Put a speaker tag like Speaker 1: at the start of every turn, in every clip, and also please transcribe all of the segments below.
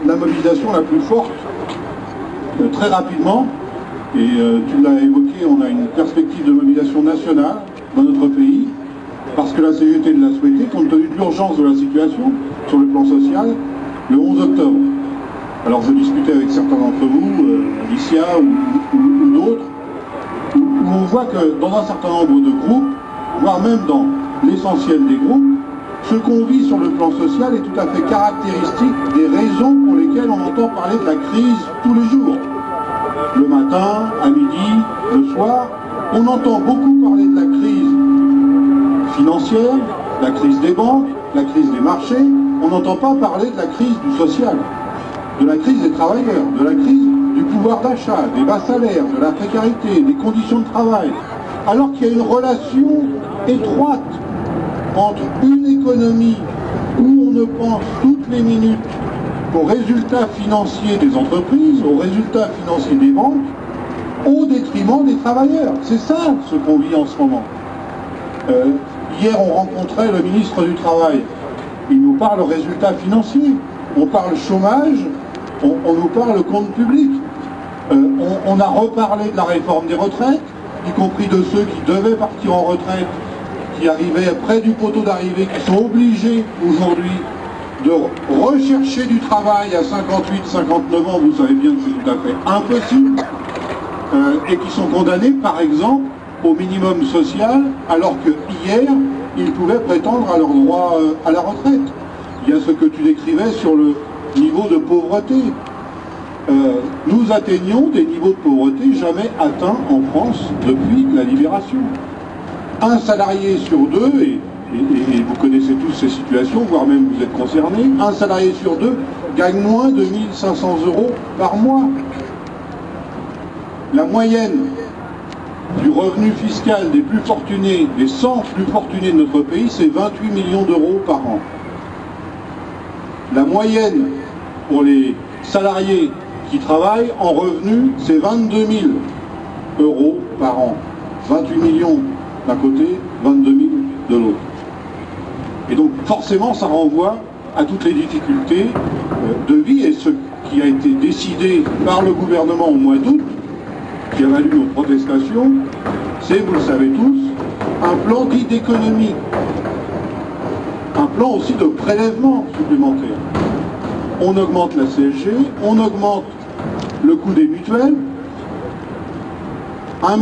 Speaker 1: La mobilisation la plus forte, très rapidement, et tu l'as évoqué, on a une perspective de mobilisation nationale dans notre pays, parce que la CGT l'a souhaité, compte tenu de l'urgence de la situation sur le plan social, le 11 octobre. Alors je discutais avec certains d'entre vous, Alicia ou d'autres, où on voit que dans un certain nombre de groupes, voire même dans l'essentiel des groupes, ce qu'on vit sur le plan social est tout à fait caractéristique des raisons pour lesquelles on entend parler de la crise tous les jours. Le matin, à midi, le soir, on entend beaucoup parler de la crise financière, la crise des banques, la crise des marchés. On n'entend pas parler de la crise du social, de la crise des travailleurs, de la crise du pouvoir d'achat, des bas salaires, de la précarité, des conditions de travail. Alors qu'il y a une relation étroite entre une économie où on ne pense toutes les minutes aux résultats financiers des entreprises, aux résultats financiers des banques, au détriment des travailleurs. C'est ça ce qu'on vit en ce moment. Hier, on rencontrait le ministre du Travail. Il nous parle résultats financiers. On parle chômage, on nous parle compte public. On a reparlé de la réforme des retraites, y compris de ceux qui devaient partir en retraite, qui arrivaient près du poteau d'arrivée, qui sont obligés aujourd'hui de rechercher du travail à 58, 59 ans, vous savez bien que c'est tout à fait impossible, et qui sont condamnés par exemple au minimum social, alors que hier, ils pouvaient prétendre à leur droit à la retraite. Il y a ce que tu décrivais sur le niveau de pauvreté. Nous atteignons des niveaux de pauvreté jamais atteints en France depuis la libération. Un salarié sur deux, et vous connaissez tous ces situations, voire même vous êtes concernés, un salarié sur deux gagne moins de 1 500 € par mois. La moyenne du revenu fiscal des plus fortunés, des 100 plus fortunés de notre pays, c'est 28 millions d'euros par an. La moyenne pour les salariés qui travaillent en revenu, c'est 22 000 € par an. 28 millions d'un côté, 22 000 de l'autre. Et donc forcément ça renvoie à toutes les difficultés de vie, et ce qui a été décidé par le gouvernement au mois d'août, qui a valu nos protestations, c'est, vous le savez tous, un plan dit d'économie, un plan aussi de prélèvement supplémentaire. On augmente la CSG, on augmente le coût des mutuelles, 1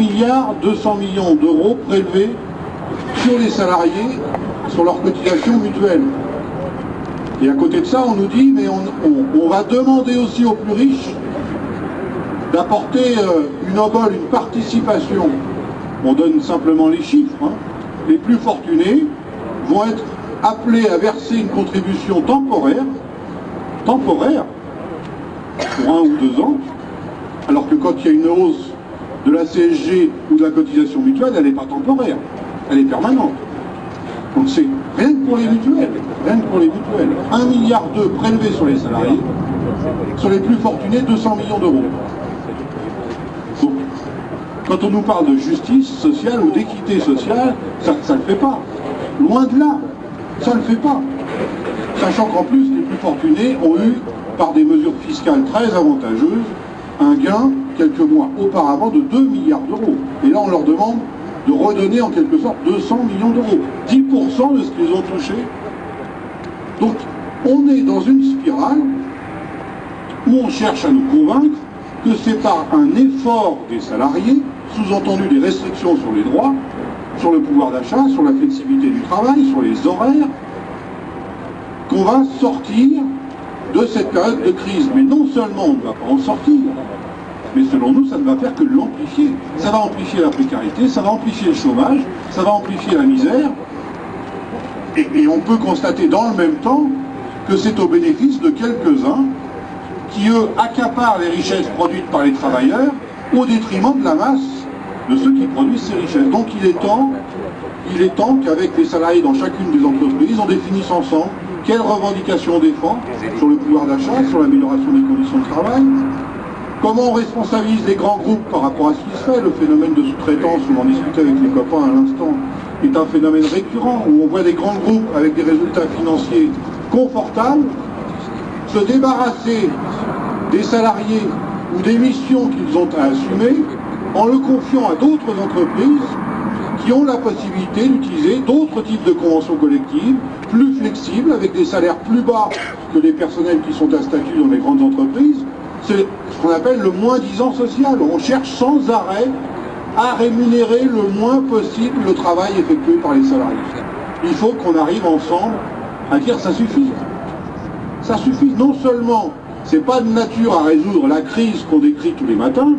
Speaker 1: 200 milliard d'euros prélevés sur les salariés, sur leurs cotisations mutuelles. Et à côté de ça, on nous dit, mais on va demander aussi aux plus riches d'apporter une obole, une participation. On donne simplement les chiffres. Les plus fortunés vont être appelés à verser une contribution temporaire, pour 1 ou 2 ans, alors que quand il y a une hausse de la CSG ou de la cotisation mutuelle, elle n'est pas temporaire, elle est permanente. Donc c'est rien que pour les mutuelles, 1,2 milliard prélevés sur les salariés, sur les plus fortunés, 200 millions d'euros. Donc, quand on nous parle de justice sociale ou d'équité sociale, ça ne le fait pas. Loin de là, ça ne le fait pas. Sachant qu'en plus, les plus fortunés ont eu, par des mesures fiscales très avantageuses, un gain, quelques mois auparavant, de 2 milliards d'euros. Et là, on leur demande de redonner en quelque sorte 200 millions d'euros. 10% de ce qu'ils ont touché. Donc, on est dans une spirale où on cherche à nous convaincre que c'est par un effort des salariés, sous-entendu des restrictions sur les droits, sur le pouvoir d'achat, sur la flexibilité du travail, sur les horaires, qu'on va sortir de cette période de crise. Mais non seulement on ne va pas en sortir, mais selon nous, ça ne va faire que l'amplifier. Ça va amplifier la précarité, ça va amplifier le chômage, ça va amplifier la misère. Et on peut constater dans le même temps que c'est au bénéfice de quelques-uns qui, eux, accaparent les richesses produites par les travailleurs au détriment de la masse de ceux qui produisent ces richesses. Donc il est temps qu'avec les salariés dans chacune des entreprises, on définisse ensemble quelles revendications on défend sur le pouvoir d'achat, sur l'amélioration des conditions de travail, comment on responsabilise les grands groupes par rapport à ce qui se fait. Le phénomène de sous-traitance, où on discutait avec les copains à l'instant, est un phénomène récurrent, où on voit des grands groupes avec des résultats financiers confortables se débarrasser des salariés ou des missions qu'ils ont à assumer en le confiant à d'autres entreprises qui ont la possibilité d'utiliser d'autres types de conventions collectives, plus flexibles, avec des salaires plus bas que les personnels qui sont à statut dans les grandes entreprises. C'est ce qu'on appelle le moins-disant social. On cherche sans arrêt à rémunérer le moins possible le travail effectué par les salariés. Il faut qu'on arrive ensemble à dire ça suffit. Ça suffit. Non seulement c'est pas de nature à résoudre la crise qu'on décrit tous les matins,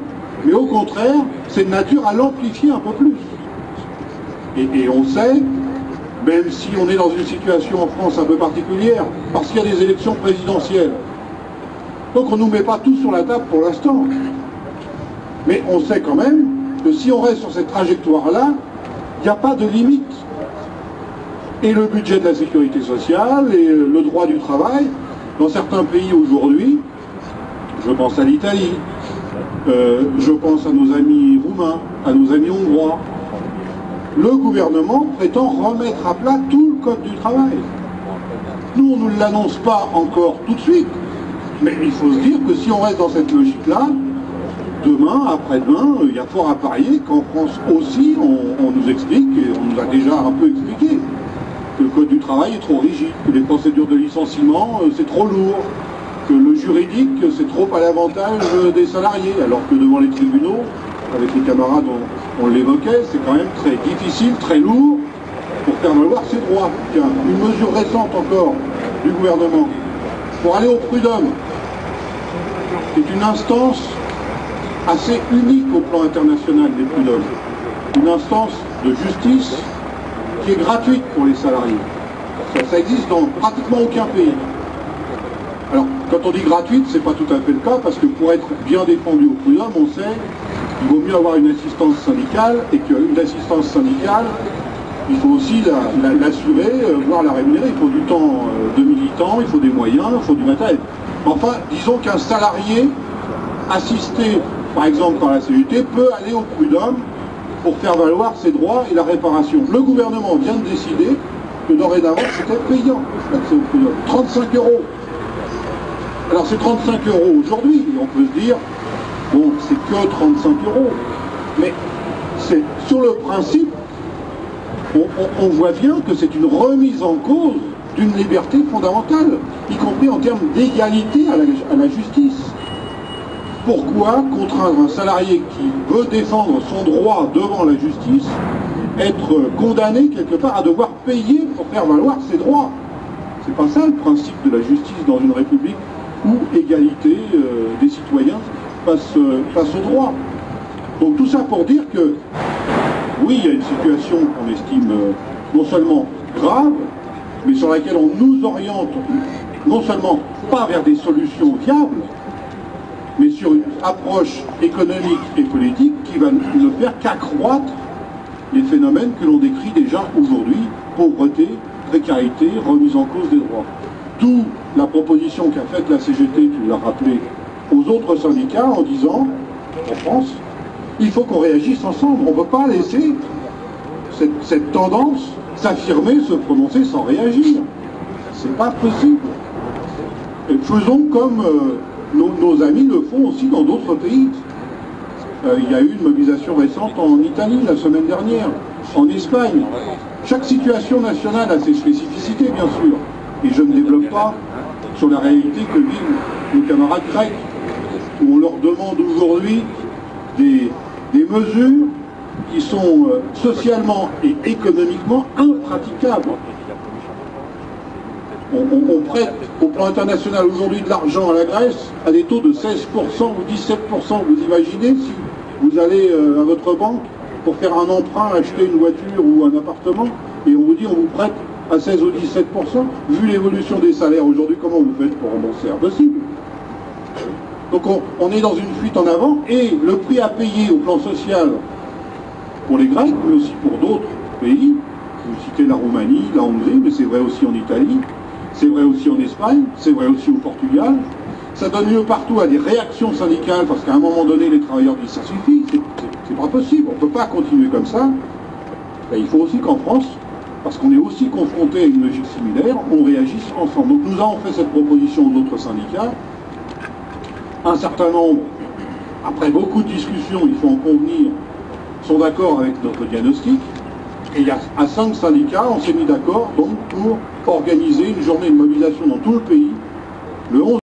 Speaker 1: mais au contraire, c'est de nature à l'amplifier un peu plus. Et on sait, même si on est dans une situation en France un peu particulière, parce qu'il y a des élections présidentielles, donc on ne nous met pas tout sur la table pour l'instant. Mais on sait quand même que si on reste sur cette trajectoire-là, il n'y a pas de limite. Et le budget de la sécurité sociale et le droit du travail, dans certains pays aujourd'hui, je pense à l'Italie, je pense à nos amis roumains, à nos amis hongrois, le gouvernement prétend remettre à plat tout le code du travail. Nous, on ne l'annonce pas encore tout de suite, mais il faut se dire que si on reste dans cette logique-là, demain, après-demain, il y a fort à parier qu'en France aussi, on nous explique, et on nous a déjà un peu expliqué, que le code du travail est trop rigide, que les procédures de licenciement, c'est trop lourd, que le juridique, c'est trop à l'avantage des salariés, alors que devant les tribunaux, avec les camarades, on l'évoquait, c'est quand même très difficile, très lourd, pour faire valoir ses droits. Tiens, une mesure récente encore du gouvernement, pour aller au prud'homme, c'est une instance assez unique au plan international des prud'hommes. Une instance de justice qui est gratuite pour les salariés. Ça existe dans pratiquement aucun pays. Alors, quand on dit gratuite, c'est pas tout à fait le cas, parce que pour être bien défendu au prud'homme, on sait qu'il vaut mieux avoir une assistance syndicale, et qu'une assistance syndicale, il faut aussi l'assurer, voire la rémunérer. Il faut du temps de militant, il faut des moyens, il faut du matériel. Enfin, disons qu'un salarié assisté, par exemple par la CGT, peut aller au prud'homme pour faire valoir ses droits et la réparation. Le gouvernement vient de décider que dorénavant c'était payant l'accès au prud'homme. 35 €. Alors c'est 35 € aujourd'hui, et on peut se dire, bon, c'est que 35 €. Mais c'est sur le principe, on voit bien que c'est une remise en cause d'une liberté fondamentale, y compris en termes d'égalité à la justice. Pourquoi contraindre un salarié qui veut défendre son droit devant la justice, être condamné quelque part à devoir payer pour faire valoir ses droits? C'est pas ça le principe de la justice dans une république où égalité des citoyens face au droit. Donc tout ça pour dire que oui, il y a une situation qu'on estime non seulement grave, mais sur laquelle on nous oriente non seulement pas vers des solutions viables, mais sur une approche économique et politique qui va ne faire qu'accroître les phénomènes que l'on décrit déjà aujourd'hui: pauvreté, précarité, remise en cause des droits. D'où la proposition qu'a faite la CGT, tu l'as rappelé, aux autres syndicats en disant, en France, il faut qu'on réagisse ensemble. On ne peut pas laisser cette tendance s'affirmer, se prononcer sans réagir. C'est pas possible. Et faisons comme nos amis le font aussi dans d'autres pays. Il y a eu une mobilisation récente en Italie la semaine dernière, en Espagne. Chaque situation nationale a ses spécificités, bien sûr. Et je ne développe pas sur la réalité que vivent nos camarades grecs, où on leur demande aujourd'hui des mesures qui sont socialement et économiquement impraticables. On prête au plan international aujourd'hui de l'argent à la Grèce à des taux de 16% ou 17%. Vous imaginez si vous allez à votre banque pour faire un emprunt, acheter une voiture ou un appartement, et on vous dit on vous prête à 16 ou 17%. Vu l'évolution des salaires aujourd'hui, comment vous faites pour rembourser? Impossible. Donc on est dans une fuite en avant, et le prix à payer au plan social pour les Grecs, mais aussi pour d'autres pays, vous citez la Roumanie, la Hongrie, mais c'est vrai aussi en Italie, c'est vrai aussi en Espagne, c'est vrai aussi au Portugal. Ça donne lieu partout à des réactions syndicales, parce qu'à un moment donné, les travailleurs disent ça suffit, c'est pas possible, on ne peut pas continuer comme ça. Et il faut aussi qu'en France, parce qu'on est aussi confronté à une logique similaire, on réagisse ensemble. Donc nous avons fait cette proposition aux autres syndicats. Un certain nombre, après beaucoup de discussions, il faut en convenir, sont d'accord avec notre diagnostic. Et il y a à 5 syndicats, on s'est mis d'accord donc pour organiser une journée de mobilisation dans tout le pays, le 11